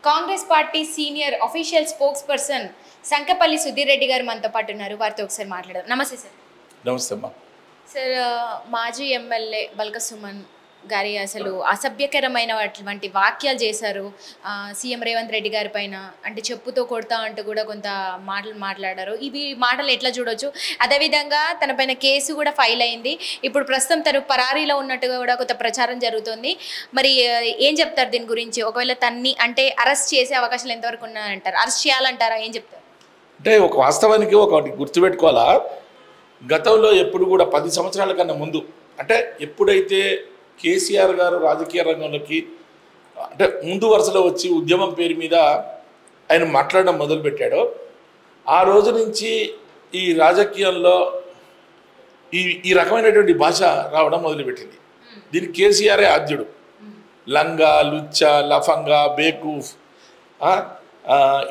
Congress party senior official spokes person Sankapalli Sudheer Reddy గారు మనతో పాటు ఉన్నారు. వారితో ఒకసారి మాట్లాడదాం. నమస్తే సార్. నమస్తే అమ్మా. సార్, మాజీ ఎమ్మెల్యే బల్క సుమన్ గారి అసలు అసభ్యకరమైనటువంటి వాక్యాలు చేశారు సీఎం రేవంత్ రెడ్డి గారి పైన. అంటే చెప్పుతో కొడతా అంటూ కూడా కొంత మాటలు మాట్లాడారు. ఇవి మాటలు ఎట్లా చూడొచ్చు? అదేవిధంగా తన పైన కేసు కూడా ఫైల్ అయింది. ఇప్పుడు ప్రస్తుతం తను పరారీలో ఉన్నట్టుగా కూడా కొంత ప్రచారం జరుగుతుంది. మరి ఏం చెప్తారు దీని గురించి? ఒకవేళ తన్ని అంటే అరెస్ట్ చేసే అవకాశాలు ఎంతవరకు ఉన్నాయంటారు? అరెస్ట్ చేయాలంటారా? ఏం చెప్తారు? అంటే ఒక వాస్తవానికి ఒకటి గుర్తుపెట్టుకోవాలా, గతంలో ఎప్పుడు కూడా 10 సంవత్సరాల కన్నా ముందు, అంటే ఎప్పుడైతే కేసీఆర్ గారు రాజకీయ రంగంలోకి అంటే ముందు వరుసలో వచ్చి ఉద్యమం పేరు మీద ఆయన మాట్లాడడం మొదలుపెట్టాడో ఆ రోజు నుంచి ఈ రాజకీయంలో ఈ రకమైనటువంటి భాష రావడం మొదలుపెట్టింది. దీనికి కేసీఆరే ఆద్యుడు. లంగా, లుచ్చా, లఫంగా, బేకూఫ్,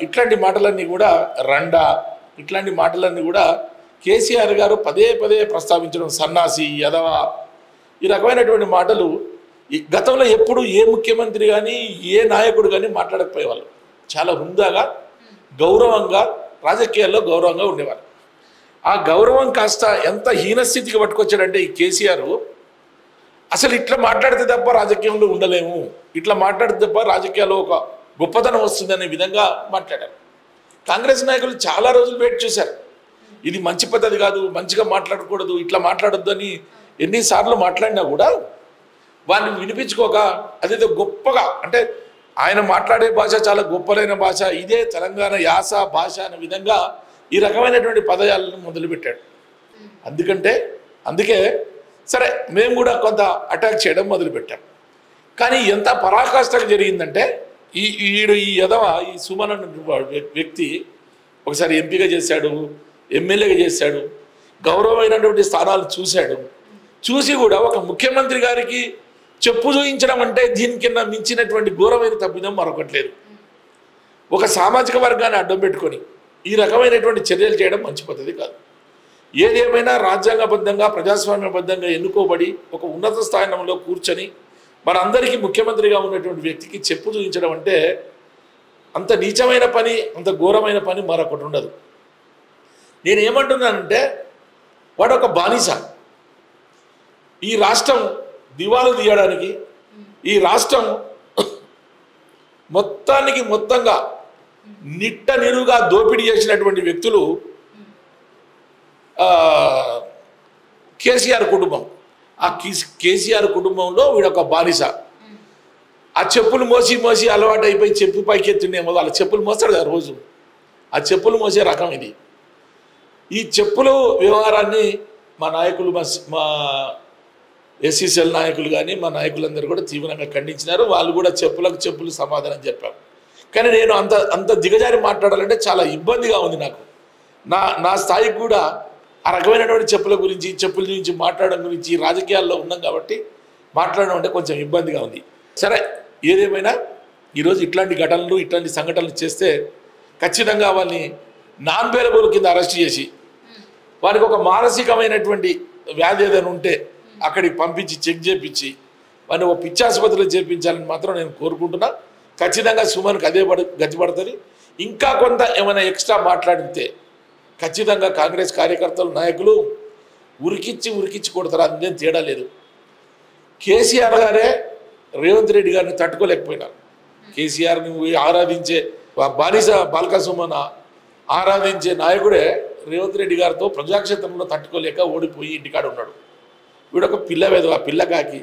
ఇట్లాంటి మాటలన్నీ కూడా, రండా, ఇట్లాంటి మాటలన్నీ కూడా కేసీఆర్ గారు పదే పదే ప్రస్తావించడం, సన్నాసి, యదవ, ఈ రకమైనటువంటి మాటలు గతంలో ఎప్పుడు ఏ ముఖ్యమంత్రి కానీ ఏ నాయకుడు కానీ మాట్లాడకపోయేవాళ్ళు. చాలా హుందాగా, గౌరవంగా, రాజకీయాల్లో గౌరవంగా ఉండేవారు. ఆ గౌరవం కాస్త ఎంత హీనస్థితికి పట్టుకొచ్చాడంటే ఈ కేసీఆర్, అసలు ఇట్లా మాట్లాడితే తప్ప రాజకీయంలో ఉండలేము, ఇట్లా మాట్లాడితే తప్ప రాజకీయాల్లో ఒక గొప్పతనం వస్తుందనే విధంగా మాట్లాడారు. కాంగ్రెస్ నాయకులు చాలా రోజులు వెయిట్ చేశారు. ఇది మంచి పద్ధతి కాదు, మంచిగా మాట్లాడకూడదు, ఇట్లా మాట్లాడొద్దు అని ఎన్నిసార్లు మాట్లాడినా కూడా వాడిని వినిపించుకోక అదేదో గొప్పగా, అంటే ఆయన మాట్లాడే భాష చాలా గొప్పలైన భాష, ఇదే తెలంగాణ యాస భాష అనే విధంగా ఈ రకమైనటువంటి పదజాలను మొదలుపెట్టాడు. అందుకే సరే మేము కూడా కొంత అటాక్ చేయడం మొదలుపెట్టాం. కానీ ఎంత పరాకాష్ఠగా జరిగిందంటే ఈ యదవ, ఈ సుమన్ అన్న వ్యక్తి ఒకసారి ఎంపీగా చేశాడు, ఎమ్మెల్యేగా చేశాడు, గౌరవమైనటువంటి స్థానాలు చూశాడు. చూసి కూడా ఒక ముఖ్యమంత్రి గారికి చెప్పు చూయించడం అంటే దీని కింద మించినటువంటి ఘోరమైన తప్పిదం మరొకట్లేదు. ఒక సామాజిక వర్గాన్ని అడ్డం పెట్టుకొని ఈ రకమైనటువంటి చర్యలు చేయడం మంచి పద్ధతి కాదు. ఏదేమైనా రాజ్యాంగబద్ధంగా, ప్రజాస్వామ్యబద్ధంగా ఎన్నుకోబడి ఒక ఉన్నత స్థానంలో కూర్చొని మనందరికీ ముఖ్యమంత్రిగా ఉన్నటువంటి వ్యక్తికి చెప్పు చూయించడం అంటే అంత నీచమైన పని, అంత ఘోరమైన పని మరొకటి ఉండదు. నేను ఏమంటున్నానంటే వాడు ఒక బానిస. ఈ రాష్ట్రం దివాలు తీయడానికి, ఈ రాష్ట్రం మొత్తంగా నిట్ట నిలువుగా దోపిడీ చేసినటువంటి వ్యక్తులు కేసీఆర్ కుటుంబం. ఆ కేసీఆర్ కుటుంబంలో వీడొక బానిస. ఆ చెప్పులు మోసి అలవాటు అయిపోయి చెప్పు పైకి ఎత్తుండేమో, వాళ్ళ చెప్పులు మోస్తాడు కదా రోజు, ఆ చెప్పులు మోసే రకం ఇది. ఈ చెప్పులు వ్యవహారాన్ని మా నాయకులు, మా ఎస్సీసీఎల్ నాయకులు కానీ మా నాయకులందరూ కూడా తీవ్రంగా ఖండించినారు. వాళ్ళు కూడా చెప్పులు సమాధానం చెప్పారు. కానీ నేను అంత దిగజారి మాట్లాడాలంటే చాలా ఇబ్బందిగా ఉంది నాకు. నా స్థాయికి కూడా ఆ రకమైనటువంటి చెప్పుల గురించి మాట్లాడడం గురించి రాజకీయాల్లో ఉన్నాం కాబట్టి మాట్లాడడం అంటే కొంచెం ఇబ్బందిగా ఉంది. సరే, ఏదేమైనా ఈరోజు ఇట్లాంటి ఘటనలు, ఇట్లాంటి సంఘటనలు చేస్తే ఖచ్చితంగా వాళ్ళని నాన్ బెయిలబుల్ కింద అరెస్ట్ చేసి వారికి ఒక మానసికమైనటువంటి వ్యాధి ఏదైనా ఉంటే అక్కడికి పంపించి చెక్ చేయించి వాడిని ఒక పిచ్చాసుపత్రిలో చేర్పించాలని మాత్రం నేను కోరుకుంటున్నా. ఖచ్చితంగా సుమన్కి అదే గతి పడుతుంది. ఇంకా కొంత ఏమైనా ఎక్స్ట్రా మాట్లాడితే ఖచ్చితంగా కాంగ్రెస్ కార్యకర్తలు, నాయకులు ఉరికిచ్చి కొడతారు. అందుకేం తేడా లేదు. కేసీఆర్ గారే రేవంత్ రెడ్డి గారిని తట్టుకోలేకపోయినారు. కేసీఆర్ని ఆరాధించే బానిస బాల్క సుమన్ ఆరాధించే నాయకుడే రేవంత్ రెడ్డి గారితో ప్రజాక్షేత్రంలో తట్టుకోలేక ఓడిపోయి ఇంటికాడ ఉన్నాడు. వీడొక పిల్లవేదో, ఆ పిల్లకాకి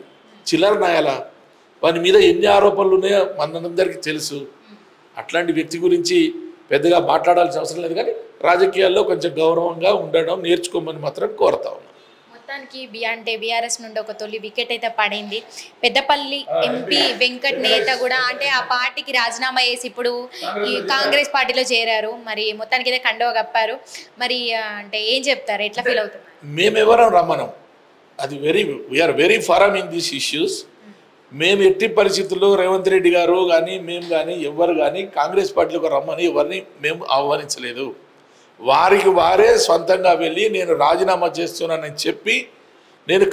చిల్లర నాయాల, వాని మీద ఎన్ని ఆరోపణలు ఉన్నాయో మనందరికీ తెలుసు. అట్లాంటి వ్యక్తి గురించి పెద్దగా మాట్లాడాల్సిన అవసరం లేదు. కానీ రాజకీయాల్లో కొంచెం గౌరవంగా ఉండడం నేర్చుకోమని మాత్రం కోరుతా ఉన్నాం. మొత్తానికి బీఆర్ఎస్ నుండి ఒక తొలి వికెట్ అయితే పడింది. పెద్దపల్లి ఎంపీ వెంకట్ నేత కూడా అంటే ఆ పార్టీకి రాజీనామా చేసి ఇప్పుడు ఈ కాంగ్రెస్ పార్టీలో చేరారు. మరి మొత్తానికి అయితే కండువా కప్పారు. మరి అంటే ఏం చెప్తారు? ఎట్లా ఫీల్ అవుతారు? మేమెవరం రమ్మనం, అది we are very firm in these issues. మేము ఎట్టి పరిస్థితుల్లో రేవంత్ రెడ్డి గారు కానీ మేము కానీ ఎవరు కానీ కాంగ్రెస్ పార్టీలోకి రమ్మని ఎవరిని మేము ఆహ్వానించలేదు. వారికి వారే సొంతంగా వెళ్ళి నేను రాజీనామా చేస్తున్నానని చెప్పి, నేను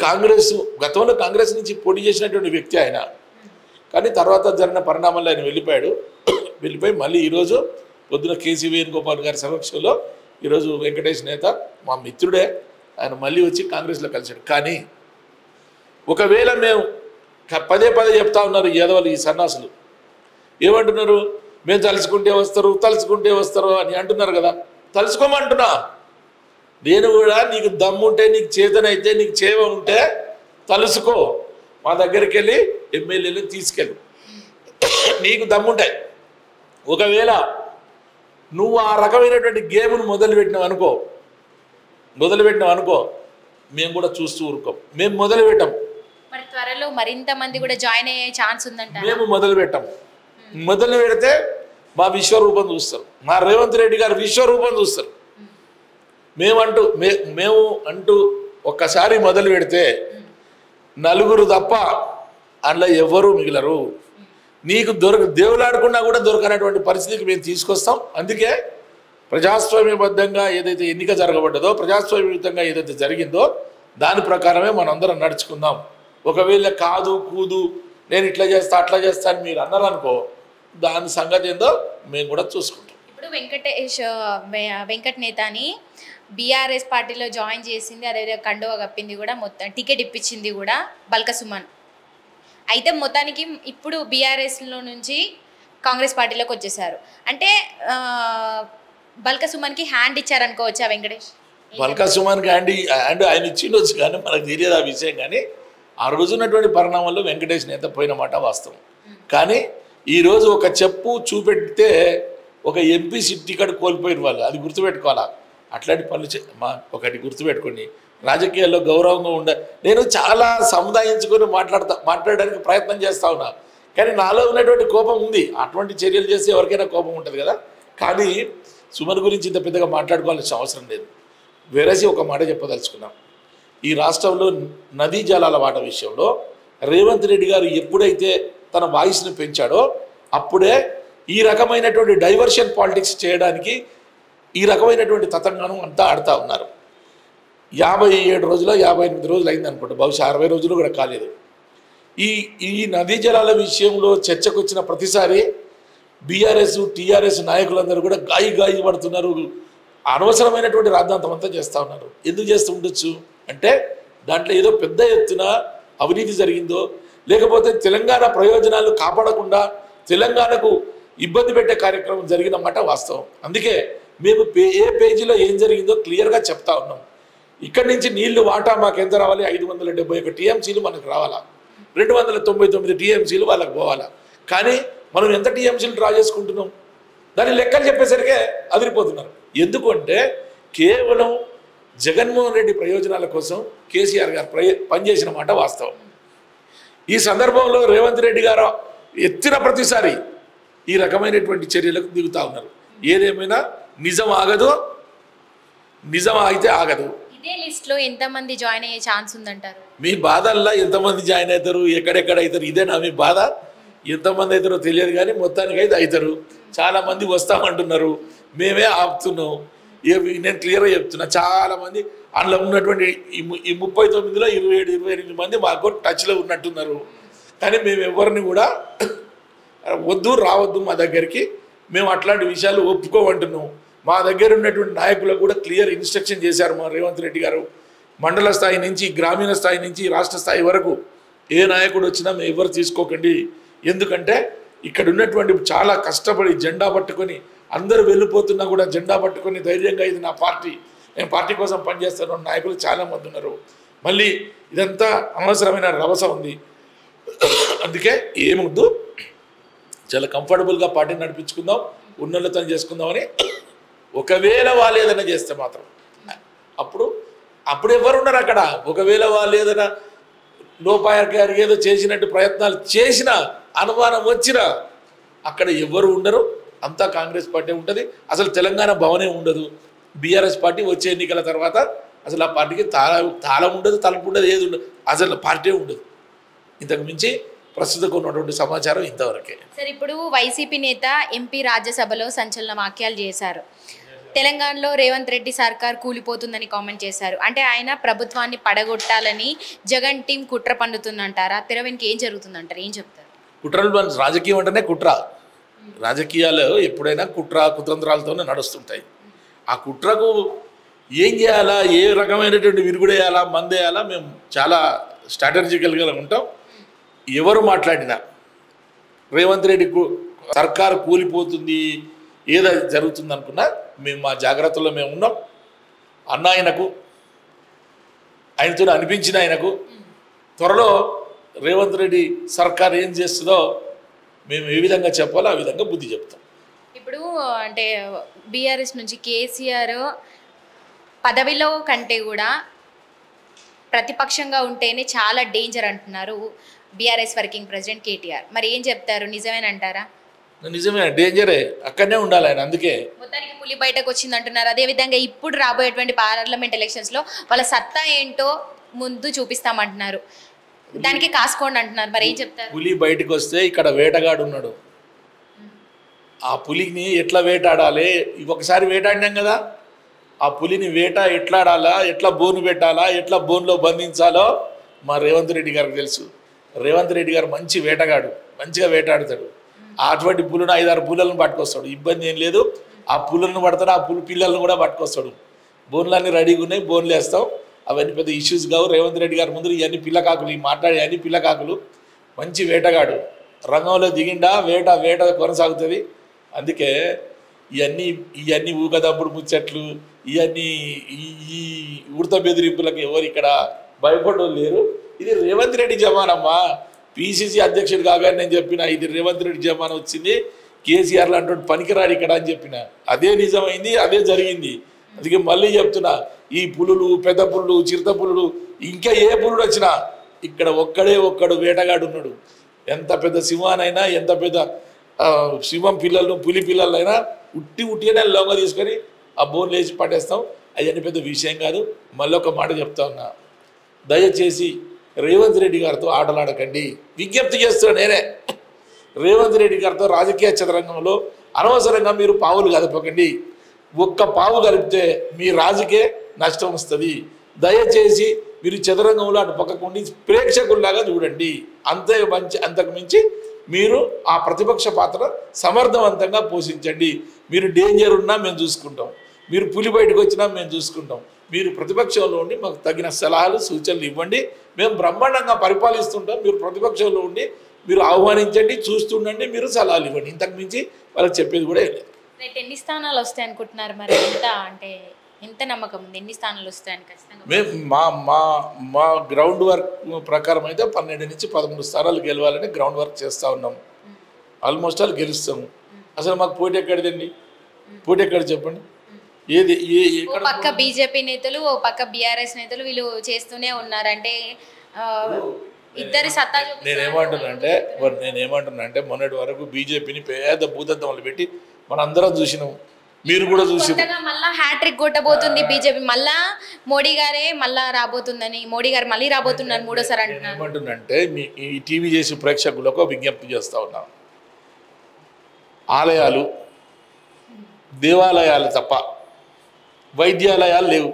గతంలో కాంగ్రెస్ నుంచి పోటీ చేసినటువంటి వ్యక్తి ఆయన. కానీ తర్వాత జరిగిన పరిణామాల్లో ఆయన వెళ్ళిపోయాడు. వెళ్ళిపోయి మళ్ళీ ఈరోజు పొద్దున కేసీ వేణుగోపాల్ గారి సమక్షంలో ఈరోజు వెంకటేష్ నేత మా మిత్రుడే, ఆయన మళ్ళీ వచ్చి కాంగ్రెస్లో కలిశాడు. కానీ ఒకవేళ మేము పదే పదే చెప్తా ఉన్నారు యాదవులు, ఈ సన్నాసులు ఏమంటున్నారు, మేము తలుచుకుంటే వస్తారు అని అంటున్నారు కదా. తలుచుకోమంటున్నా నేను కూడా, నీకు దమ్ముంటే, నీకు చేతనైతే, నీకు చేవ ఉంటే తలుసుకో, మా దగ్గరికి వెళ్ళి ఎమ్మెల్యేలు తీసుకెళ్ళు, నీకు దమ్ముంటాయి. ఒకవేళ నువ్వు ఆ రకమైనటువంటి గేమ్ను మొదలుపెట్టినావు అనుకో మేము కూడా చూస్తూ ఊరుకోం. మేము మొదలుపెట్టాం, త్వరలో మరింత మంది కూడా జాయిన్ అయ్యే ఛాన్స్ ఉందంట. మేము మొదలు పెడితే మా విశ్వరూపం చూస్తారు, మా రేవంత్ రెడ్డి గారు విశ్వరూపం చూస్తారు. మేము అంటూ ఒక్కసారి మొదలు పెడితే నలుగురు తప్ప అందులో ఎవ్వరూ మిగిలరు. నీకు దేవులాడుకున్నా కూడా దొరకనటువంటి పరిస్థితికి మేము తీసుకొస్తాం. అందుకే ప్రజాస్వామ్యబద్ధంగా ఏదైతే ఎన్నిక జరగబడ్డదో, ప్రజాస్వామ్యయుతంగా ఏదైతే జరిగిందో దాని ప్రకారమే మనందరం నడుచుకుందాం. ఒకవేళ కాదు కూదు నేను ఇట్లా చేస్తా అట్లా చేస్తా అని మీరు అన్నారనుకో, దాని సంగతి ఏందో మేము కూడా చూసుకుంటాం. ఇప్పుడు వెంకట్ నేతని బీఆర్ఎస్ పార్టీలో జాయిన్ చేసింది, అదేవిధంగా కండువా కప్పింది కూడా, మొత్తం టికెట్ ఇప్పించింది కూడా బల్క సుమన్. అయితే మొత్తానికి ఇప్పుడు బీఆర్ఎస్లో నుంచి కాంగ్రెస్ పార్టీలోకి వచ్చేసారు. అంటే బల్క సుమన్కి హ్యాండ్ ఇచ్చారనుకోవచ్చా వెంకటేష్? బల్క సుమన్కి హ్యాండ్ ఆయన ఇచ్చిండొచ్చు, కానీ మనకు తెలియదు ఆ విషయం. కానీ ఆ రోజు ఉన్నటువంటి పరిణామాల్లో వెంకటేష్ నేత పోయిన మాట వాస్తవం. కానీ ఈరోజు ఒక చెప్పు చూపెడితే ఒక ఎంపీ సీట్ టికెట్ కోల్పోయిన వాళ్ళు, అది గుర్తుపెట్టుకోవాలా. అట్లాంటి పనులు ఒకటి గుర్తుపెట్టుకోండి, రాజకీయాల్లో గౌరవంగా నేను చాలా సముదాయించుకొని మాట్లాడడానికి ప్రయత్నం చేస్తా ఉన్నా, కానీ నాలో ఉన్నటువంటి కోపం ఉంది. అటువంటి చర్యలు చేస్తే ఎవరికైనా కోపం ఉంటుంది కదా. కానీ సుమన్ గురించి ఇంత పెద్దగా మాట్లాడుకోవాల్సిన అవసరం లేదు. వేరేసి ఒక మాట చెప్పదలుచుకున్నాం. ఈ రాష్ట్రంలో నదీ జలాల వాట విషయంలో రేవంత్ రెడ్డి గారు ఎప్పుడైతే తన వాయిస్ని పెంచాడో అప్పుడే ఈ రకమైనటువంటి డైవర్షన్ పాలిటిక్స్ చేయడానికి ఈ రకమైనటువంటి తతంగానం అంతా ఆడుతూ ఉన్నారు. 57 రోజులు 58 రోజులు అయింది అనుకుంటా, బహుశా 60 రోజులు కూడా కాలేదు. ఈ నదీ జలాల విషయంలో చర్చకు వచ్చిన ప్రతిసారి బీఆర్ఎస్ టీఆర్ఎస్ నాయకులందరూ కూడా గాయి పడుతున్నారు, అనవసరమైనటువంటి రాద్ధాంతం అంతా చేస్తూ ఉన్నారు. ఎందుకు చేస్తూ ఉండొచ్చు అంటే దాంట్లో ఏదో పెద్ద ఎత్తున అవినీతి జరిగిందో, లేకపోతే తెలంగాణ ప్రయోజనాలు కాపాడకుండా తెలంగాణకు ఇబ్బంది పెట్టే కార్యక్రమం జరిగినమాట వాస్తవం. అందుకే మేము ఏ పేజీలో ఏం జరిగిందో క్లియర్గా చెప్తా ఉన్నాం. ఇక్కడి నుంచి నీళ్లు వాటా మాకు ఎంత రావాలి, 571 టీఎంసీలు మనకు రావాలా, 299 టీఎంసీలు వాళ్ళకి పోవాలా. కానీ మనం ఎంత టీఎంసీలు డ్రా చేసుకుంటున్నాం, దాని లెక్కలు చెప్పేసరికే అదిరిపోతున్నారు. ఎందుకంటే కేవలం జగన్మోహన్ రెడ్డి ప్రయోజనాల కోసం కేసీఆర్ గారు పనిచేసిన మాట వాస్తవం. ఈ సందర్భంలో రేవంత్ రెడ్డి గారు ఎత్తిన ప్రతిసారి ఈ రకమైనటువంటి చర్యలకు దిగుతూ ఉన్నారు. ఏదేమైనా నిజం ఆగదు, నిజం ఆగితే ఆగదు. ఇదే లిస్ట్లో ఎంతమంది జాయిన్ అయ్యే ఛాన్స్ ఉందంటారు? మీ బాధల్లో ఎంతమంది జాయిన్ అవుతారు, ఎక్కడెక్కడ అవుతారు, ఇదేనా మీ బాధ? ఎంతమంది అవుతారో తెలియదు, కానీ మొత్తానికి అయితే అవుతారు. చాలామంది వస్తామంటున్నారు, మేమే ఆపుతున్నాం. నేను క్లియర్గా చెప్తున్నా, చాలామంది అందులో ఉన్నటువంటి ఈ 39లో 27-28 మంది మాకు టచ్లో ఉన్నట్టున్నారు. కానీ మేము ఎవరిని కూడా వద్దు రావద్దు మా దగ్గరికి, మేము అట్లాంటి విషయాలు ఒప్పుకోమంటున్నాం. మా దగ్గర ఉన్నటువంటి నాయకులకు కూడా క్లియర్ ఇన్స్ట్రక్షన్ చేశారు మా రేవంత్ రెడ్డి గారు. మండల స్థాయి నుంచి గ్రామీణ స్థాయి నుంచి రాష్ట్ర స్థాయి వరకు ఏ నాయకుడు వచ్చినా మేము ఎవరు తీసుకోకండి. ఎందుకంటే ఇక్కడ ఉన్నటువంటి చాలా కష్టపడి జెండా పట్టుకొని అందరూ వెళ్ళిపోతున్నా కూడా జెండా పట్టుకొని ధైర్యంగా ఇది నా పార్టీ, నేను పార్టీ కోసం పనిచేస్తున్న నాయకులు చాలామంది ఉన్నారు. మళ్ళీ ఇదంతా అనవసరమైన రభస ఉంది. అందుకే ఏమొద్దు, చాలా కంఫర్టబుల్గా పార్టీని నడిపించుకుందాం, ఉన్నతనం చేసుకుందామని. ఒకవేళ వాళ్ళు ఏదైనా చేస్తే మాత్రం అప్పుడు ఎవరు ఉన్నారు అక్కడ? ఒకవేళ వాళ్ళు ఏదైనా లోపాయకారి ఏదో చేసినట్టు ప్రయత్నాలు చేసినా, అనుమానం వచ్చినా అక్కడ ఎవరు ఉండరు, అంతా కాంగ్రెస్ పార్టీ ఉంటుంది. అసలు తెలంగాణ భవనే ఉండదు. బీఆర్ఎస్ పార్టీ వచ్చే ఎన్నికల తర్వాత అసలు ఆ పార్టీకి తాళం ఉండదు, తలుపు ఉండదు, ఏది ఉండదు, అసలు పార్టీ ఉండదు. ఇంతకు మించి ప్రస్తుతం ఉన్నటువంటి సమాచారం ఇంతవరకే. సార్, ఇప్పుడు వైసీపీ నేత ఎంపీ రాజ్యసభలో సంచలన వాక్యాలు చేశారు. తెలంగాణలో రేవంత్ రెడ్డి సర్కార్ కూలిపోతుందని కామెంట్ చేశారు. అంటే ఆయన ప్రభుత్వాన్ని పడగొట్టాలని జగన్ టీం కుట్ర పన్నుతుందంటారా? తెర వెనుక ఏం జరుగుతుందంటారు? ఏం చెప్తారు? కుట్రలు రాజకీయం అంటేనే కుట్ర. రాజకీయాలు ఎప్పుడైనా కుతంత్రాలతోనే నడుస్తుంటాయి. ఆ కుట్రకు ఏం చేయాలా, ఏ రకమైనటువంటి విరుగుడేయాలా, మందేయాలా, మేము చాలా స్ట్రాటజికల్గా ఉంటాం. ఎవరు మాట్లాడినా రేవంత్ రెడ్డి సర్కారు కూలిపోతుంది, ఏదో జరుగుతుంది అనుకున్నా మేము మా జాగ్రత్తలో మేము ఉన్నాం. అన్న ఆయనతో అనిపించిన ఆయనకు త్వరలో రేవంత్ రెడ్డి సర్కార్ ఏం చేస్తుందో మేము ఏ విధంగా చెప్పాలో ఆ విధంగా బుద్ధి చెప్తాం. ఇప్పుడు అంటే బీఆర్ఎస్ నుంచి కేసీఆర్ పదవిలో కంటే కూడా ప్రతిపక్షంగా ఉంటేనే చాలా డేంజర్ అంటున్నారు బీఆర్ఎస్ వర్కింగ్ ప్రెసిడెంట్ కేటీఆర్. మరి ఏం చెప్తారు, నిజమేనంటారా? నిజమే, డేంజరే, అక్కడనే ఉండాలి ఆయన. అందుకే మొత్తానికి పులి బయటకు వచ్చింది అంటున్నారు. అదేవిధంగా ఇప్పుడు రాబోయేటువంటి పార్లమెంట్ ఎలక్షన్స్లో వాళ్ళ సత్తా ఏంటో ముందు చూపిస్తామంటున్నారు, దానికి కాసుకోండి అంటున్నారు. మరి ఏం చెప్తారు? పులి బయటకు వస్తే ఇక్కడ వేటగాడు ఉన్నాడు. ఆ పులిని ఎట్లా వేటాడాలి, ఒకసారి వేటాడినాం కదా, ఆ పులిని ఎట్లా ఆడాలా, ఎట్లా బోను పెట్టాలా, ఎట్లా బోన్లో బంధించాలో మా రేవంత్ రెడ్డి గారికి తెలుసు. రేవంత్ రెడ్డి గారు మంచి వేటగాడు, మంచిగా వేటాడుతాడు. అటువంటి పులను 5-6 పుల్లలను పట్టుకొస్తాడు, ఇబ్బంది ఏం లేదు. ఆ పుల్లలను పడతాడు, ఆ పిల్లలను కూడా పట్టుకొస్తాడు. బోన్లన్నీ రెడీగా ఉన్నాయి, బోన్లు వేస్తాం. అవన్నీ పెద్ద ఇష్యూస్ కావు. రేవంత్ రెడ్డి గారి ముందు ఇవన్నీ పిల్లకాకులు, ఈ మాట్లాడే అన్ని పిల్లకాకులు. మంచి వేటగాడు, రంగంలో దిగిండా వేట కొనసాగుతుంది. అందుకే ఇవన్నీ ఊకదప్పుడు ముచ్చట్లు, ఇవన్నీ ఈ ఉడత బెదిరింపులకు ఎవరు ఇక్కడ భయపడడం లేరు. ఇది రేవంత్ రెడ్డి జమానమ్మా. పిసిసి అధ్యక్షుడు కాగానే నేను చెప్పిన ఇది రేవంత్ రెడ్డి జమానా వచ్చింది, కేసీఆర్ లాంటి పనికిరాడు ఇక్కడ అని చెప్పిన. అదే నిజమైంది, అదే జరిగింది. అందుకే మళ్ళీ చెప్తున్నా, ఈ పులులు, పెద్ద పులులు, చిరుత పులులు, ఇంకా ఏ పులుడు వచ్చినా ఇక్కడ ఒక్కడు వేటగాడు ఉన్నాడు. ఎంత పెద్ద సింహానైనా, ఎంత పెద్ద సింహం పిల్లలను, పులి పిల్లలైనా ఉట్టిగానే లొంగ తీసుకొని ఆ బోన్లు వేసి పట్టేస్తాం. అవన్నీ పెద్ద విషయం కాదు. మళ్ళీ ఒక మాట చెప్తా ఉన్నా, దయచేసి రేవంత్ రెడ్డి గారితో ఆటలాడకండి, విజ్ఞప్తి చేస్తున్నా నేనే. రేవంత్ రెడ్డి గారితో రాజకీయ చదరంగంలో అనవసరంగా మీరు పావులు కదపకండి. ఒక్క పావు కలిపితే మీ రాజుకే నష్టం వస్తుంది. దయచేసి మీరు చదరంగంలో అటు పక్కకుండి ప్రేక్షకుల్లాగా చూడండి. అంతకు మించి మీరు ఆ ప్రతిపక్ష పాత్ర సమర్థవంతంగా పోషించండి. మీరు డేంజర్ ఉన్నా మేము చూసుకుంటాం, మీరు పులి బయటకు వచ్చినా మేము చూసుకుంటాం. మీరు ప్రతిపక్షంలో ఉండి మాకు తగిన సలహాలు, సూచనలు ఇవ్వండి. మేము బ్రహ్మాండంగా పరిపాలిస్తుంటాం. మీరు ప్రతిపక్షంలో ఉండి మీరు ఆహ్వానించండి, చూస్తుండండి, మీరు సలహాలు ఇవ్వండి. ఇంతకు మించి వాళ్ళకి చెప్పేది కూడా లేదు. రేపు ఎన్ని స్థానాలు వస్తాయి అనుకుంటున్నారు? మరి ఎంత నమ్మకం ఉంది, ఎన్ని స్థానాలు వస్తాయని? ఖచ్చితంగా మేము మా గ్రౌండ్ వర్క్ ప్రకారం అయితే 12 నుంచి 13 స్థానాలు గెలవాలని గ్రౌండ్ వర్క్ చేస్తూ ఉన్నాం. ఆల్మోస్ట్ ఆల్ గెలుస్తాము. అసలు మాకు పోటీ ఎక్కడిదండి? పోటీ ఎక్కడ చెప్పండి? ఓ పక్క బీజేపీ నేతలు, ఓ పక్క బీఆర్ఎస్ నేతలు వీళ్ళు చేస్తూనే ఉన్నారంటే ఇద్దరి సత్తా. నేనేమంటున్నా అంటే మొన్నటి వరకు బీజేపీని పేద భూతద్దములు పెట్టి మనందరం చూసినాం, మీరు కూడా చూసి మళ్ళా హ్యాట్రిక్ కొట్టబోతుంది బీజేపీ. మళ్ళా మోడీ గారే మళ్ళా రాబోతుందని, మోడీ గారు మళ్ళీ రాబోతున్నారు మూడోసారి అంటున్నారు. ఏమంటున్నంటే ఈ టీవీ చేసి ప్రేక్షకులకు విజ్ఞప్తి చేస్తూ ఉన్నాం, ఆలయాలు, దేవాలయాలు తప్ప వైద్యాలయాలు లేవు.